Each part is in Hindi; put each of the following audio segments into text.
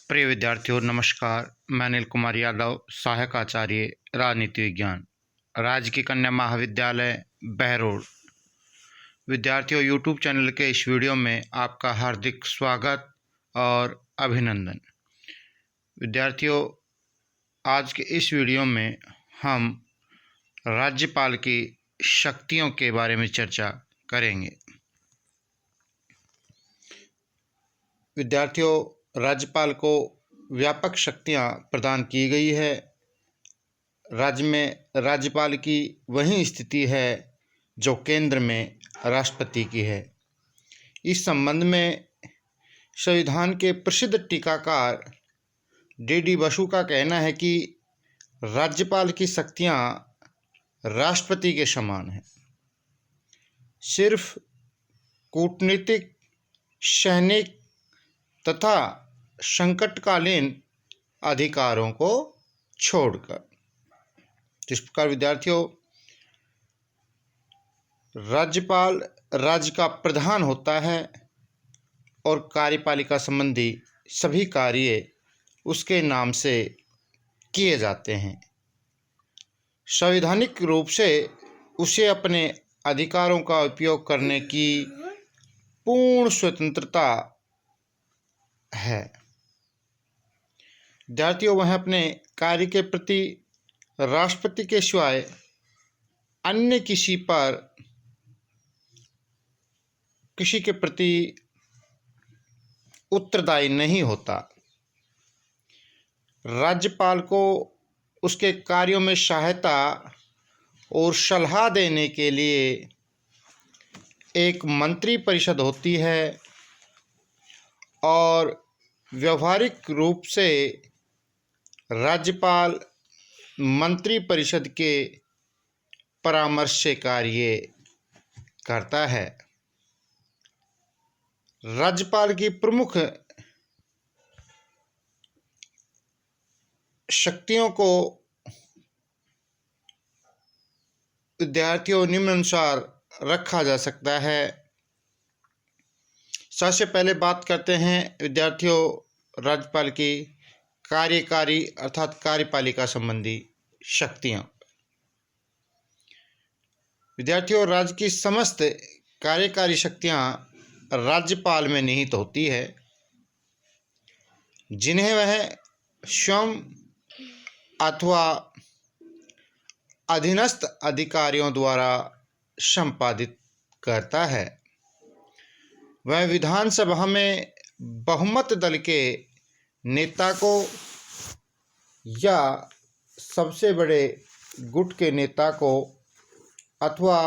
प्रिय विद्यार्थियों नमस्कार। मैं अनिल कुमार यादव, सहायक आचार्य राजनीति विज्ञान, राजकीय कन्या महाविद्यालय बहरोड। विद्यार्थियों, यूट्यूब चैनल के इस वीडियो में आपका हार्दिक स्वागत और अभिनंदन। विद्यार्थियों, आज के इस वीडियो में हम राज्यपाल की शक्तियों के बारे में चर्चा करेंगे। विद्यार्थियों, राज्यपाल को व्यापक शक्तियां प्रदान की गई है। राज्य में राज्यपाल की वही स्थिति है जो केंद्र में राष्ट्रपति की है। इस संबंध में संविधान के प्रसिद्ध टीकाकार डी बसु का कहना है कि राज्यपाल की शक्तियां राष्ट्रपति के समान हैं। सिर्फ कूटनीतिक, सैनिक तथा संकटकालीन अधिकारों को छोड़कर। जिस प्रकार विद्यार्थियों, राज्यपाल राज्य का प्रधान होता है और कार्यपालिका संबंधी सभी कार्य उसके नाम से किए जाते हैं। संवैधानिक रूप से उसे अपने अधिकारों का उपयोग करने की पूर्ण स्वतंत्रता है। विद्यार्थियों, वह अपने कार्य के प्रति राष्ट्रपति के सिवाय अन्य किसी के प्रति उत्तरदायी नहीं होता। राज्यपाल को उसके कार्यों में सहायता और सलाह देने के लिए एक मंत्री परिषद होती है और व्यवहारिक रूप से राज्यपाल मंत्री परिषद के परामर्श से कार्य करता है। राज्यपाल की प्रमुख शक्तियों को विद्यार्थियों निम्नानुसार रखा जा सकता है। सबसे पहले बात करते हैं विद्यार्थियों राज्यपाल की कार्यकारी अर्थात कार्यपालिका संबंधी शक्तियां। विद्यार्थियों, राज्य की समस्त कार्यकारी शक्तियां राज्यपाल में निहित होती है, जिन्हें वह स्वयं अथवा अधीनस्थ अधिकारियों द्वारा संपादित करता है। वह विधानसभा में बहुमत दल के नेता को या सबसे बड़े गुट के नेता को अथवा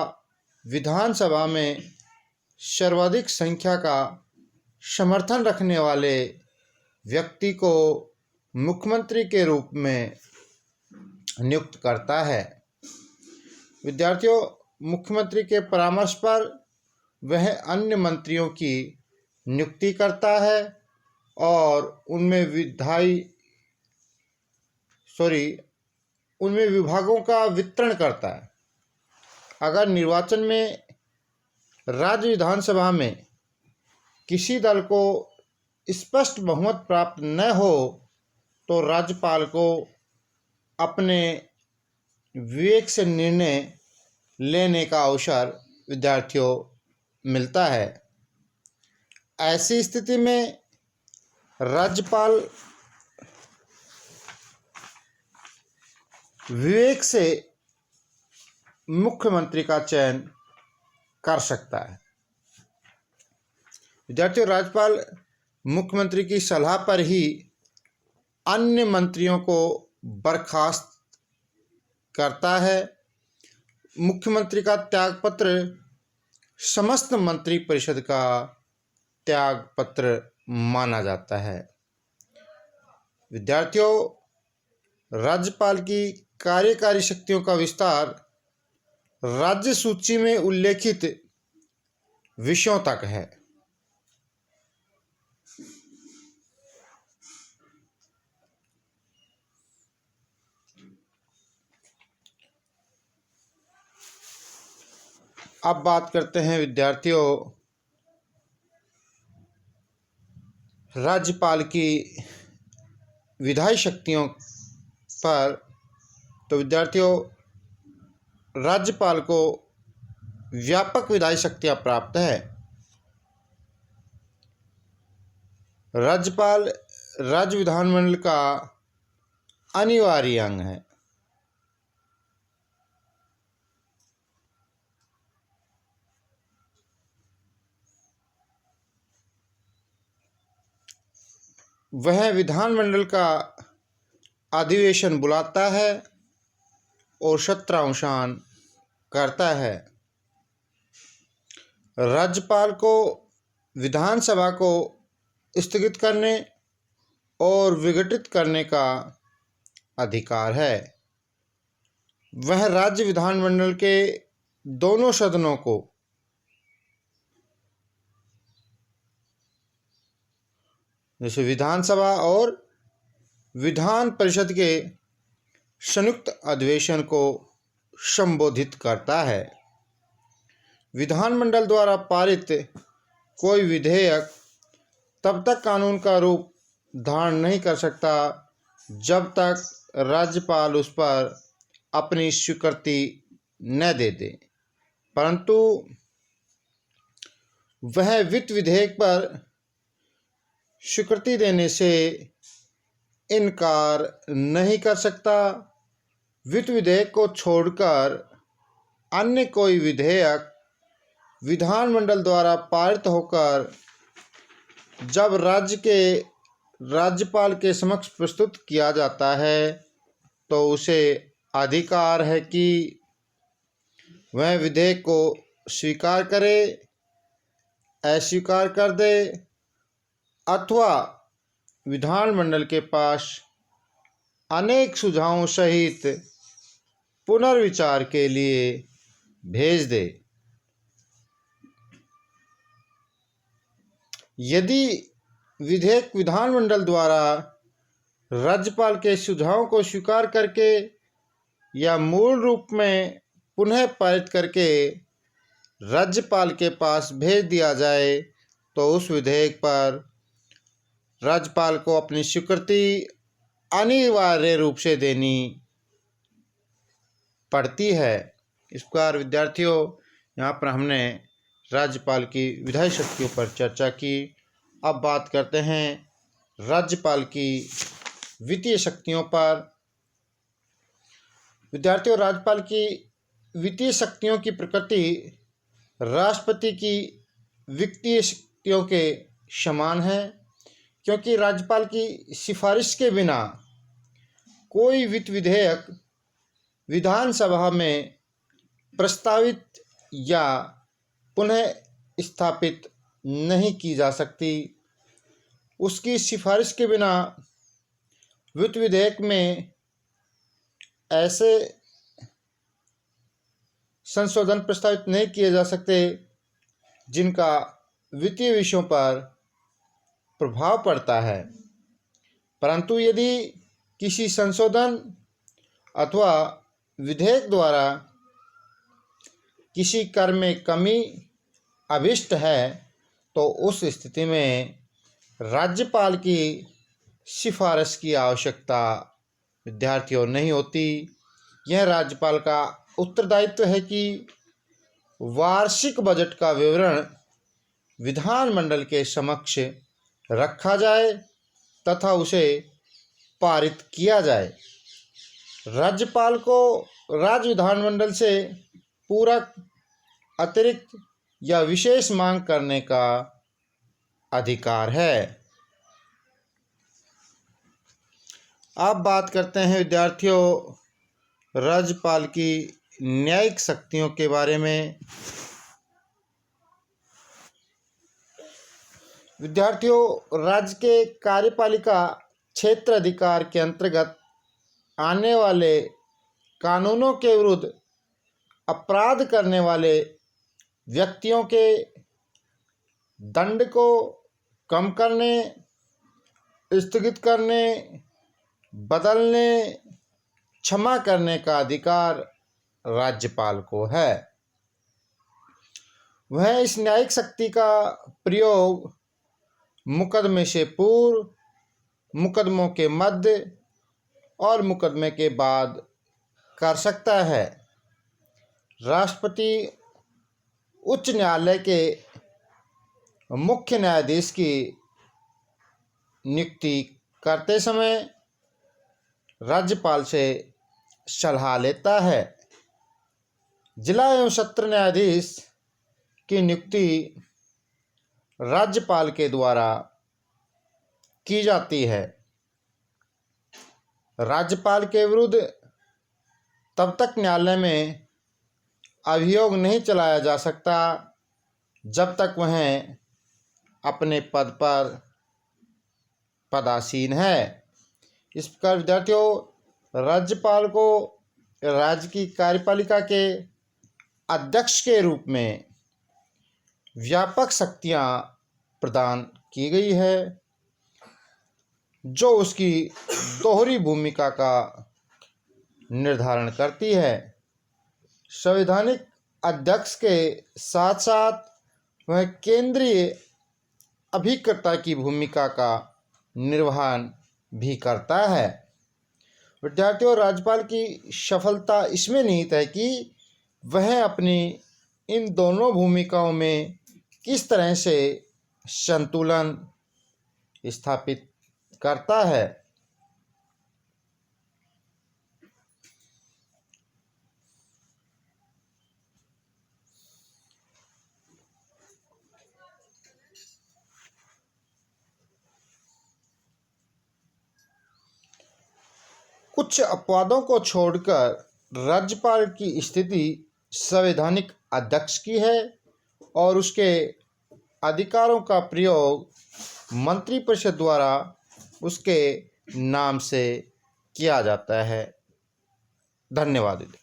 विधानसभा में सर्वाधिक संख्या का समर्थन रखने वाले व्यक्ति को मुख्यमंत्री के रूप में नियुक्त करता है। विद्यार्थियों, मुख्यमंत्री के परामर्श पर वह अन्य मंत्रियों की नियुक्ति करता है और उनमें विभागों का वितरण करता है। अगर निर्वाचन में राज्य विधानसभा में किसी दल को स्पष्ट बहुमत प्राप्त न हो तो राज्यपाल को अपने विवेक से निर्णय लेने का अवसर विद्यार्थियों मिलता है। ऐसी स्थिति में राज्यपाल विवेक से मुख्यमंत्री का चयन कर सकता है। विद्यार्थियों, राज्यपाल मुख्यमंत्री की सलाह पर ही अन्य मंत्रियों को बर्खास्त करता है। मुख्यमंत्री का त्यागपत्र समस्त मंत्री परिषद का त्यागपत्र माना जाता है। विद्यार्थियों, राज्यपाल की कार्यकारी शक्तियों का विस्तार राज्य सूची में उल्लेखित विषयों तक है। अब बात करते हैं विद्यार्थियों राज्यपाल की विधायी शक्तियों पर, तो विद्यार्थियों राज्यपाल को व्यापक विधायी शक्तियां प्राप्त है। राज्यपाल राज्य विधानमंडल का अनिवार्य अंग है। वह विधानमंडल का अधिवेशन बुलाता है और सत्रानुशासन करता है। राज्यपाल को विधानसभा को स्थगित करने और विघटित करने का अधिकार है। वह राज्य विधानमंडल के दोनों सदनों को जैसे विधानसभा और विधान परिषद के संयुक्त अधिवेशन को संबोधित करता है। विधानमंडल द्वारा पारित कोई विधेयक तब तक कानून का रूप धारण नहीं कर सकता जब तक राज्यपाल उस पर अपनी स्वीकृति न दे दे, परंतु वह वित्त विधेयक पर स्वीकृति देने से इनकार नहीं कर सकता। वित्त विधेयक को छोड़कर अन्य कोई विधेयक विधानमंडल द्वारा पारित होकर जब राज्यपाल के समक्ष प्रस्तुत किया जाता है तो उसे अधिकार है कि वह विधेयक को स्वीकार करे, अस्वीकार कर दे अथवा विधानमंडल के पास अनेक सुझावों सहित पुनर्विचार के लिए भेज दे। यदि विधेयक विधानमंडल द्वारा राज्यपाल के सुझावों को स्वीकार करके या मूल रूप में पुनः पारित करके राज्यपाल के पास भेज दिया जाए तो उस विधेयक पर राज्यपाल को अपनी स्वीकृति अनिवार्य रूप से देनी पड़ती है। इस प्रकार विद्यार्थियों यहाँ पर हमने राज्यपाल की विधायी शक्तियों पर चर्चा की। अब बात करते हैं राज्यपाल की वित्तीय शक्तियों पर। विद्यार्थियों राज्यपाल की वित्तीय शक्तियों की प्रकृति राष्ट्रपति की वित्तीय शक्तियों के समान है, क्योंकि राज्यपाल की सिफारिश के बिना कोई वित्त विधेयक विधानसभा में प्रस्तावित या पुनः स्थापित नहीं की जा सकती। उसकी सिफारिश के बिना वित्त विधेयक में ऐसे संशोधन प्रस्तावित नहीं किए जा सकते जिनका वित्तीय विषयों पर प्रभाव पड़ता है, परंतु यदि किसी संशोधन अथवा विधेयक द्वारा किसी कर में कमी अभिष्ट है तो उस स्थिति में राज्यपाल की सिफारिश की आवश्यकता विद्यार्थियों नहीं होती। यह राज्यपाल का उत्तरदायित्व है कि वार्षिक बजट का विवरण विधानमंडल के समक्ष रखा जाए तथा उसे पारित किया जाए। राज्यपाल को राज्य विधानमंडल से पूरक, अतिरिक्त या विशेष मांग करने का अधिकार है। अब बात करते हैं विद्यार्थियों राज्यपाल की न्यायिक शक्तियों के बारे में। विद्यार्थियों राज्य के कार्यपालिका क्षेत्र अधिकार के अंतर्गत आने वाले कानूनों के विरुद्ध अपराध करने वाले व्यक्तियों के दंड को कम करने, स्थगित करने, बदलने, क्षमा करने का अधिकार राज्यपाल को है। वह इस न्यायिक शक्ति का प्रयोग मुकदमे से पूर्व मुकदमों के मध्य और मुकदमे के बाद कर सकता है। राष्ट्रपति उच्च न्यायालय के मुख्य न्यायाधीश की नियुक्ति करते समय राज्यपाल से सलाह लेता है। जिला एवं सत्र न्यायाधीश की नियुक्ति राज्यपाल के द्वारा की जाती है। राज्यपाल के विरुद्ध तब तक न्यायालय में अभियोग नहीं चलाया जा सकता जब तक वह अपने पद पर पदासीन है। इस प्रकार विद्यार्थियों, राज्यपाल को राज्य की कार्यपालिका के अध्यक्ष के रूप में व्यापक शक्तियां प्रदान की गई है, जो उसकी दोहरी भूमिका का निर्धारण करती है। संवैधानिक अध्यक्ष के साथ साथ वह केंद्रीय अभिकर्ता की भूमिका का निर्वहन भी करता है। विद्यार्थियों, राज्यपाल की सफलता इसमें निहित है कि वह अपनी इन दोनों भूमिकाओं में किस तरह से संतुलन स्थापित करता है। कुछ अपवादों को छोड़कर राज्यपाल की स्थिति संवैधानिक अध्यक्ष की है और उसके अधिकारों का प्रयोग मंत्रिपरिषद द्वारा उसके नाम से किया जाता है। धन्यवाद।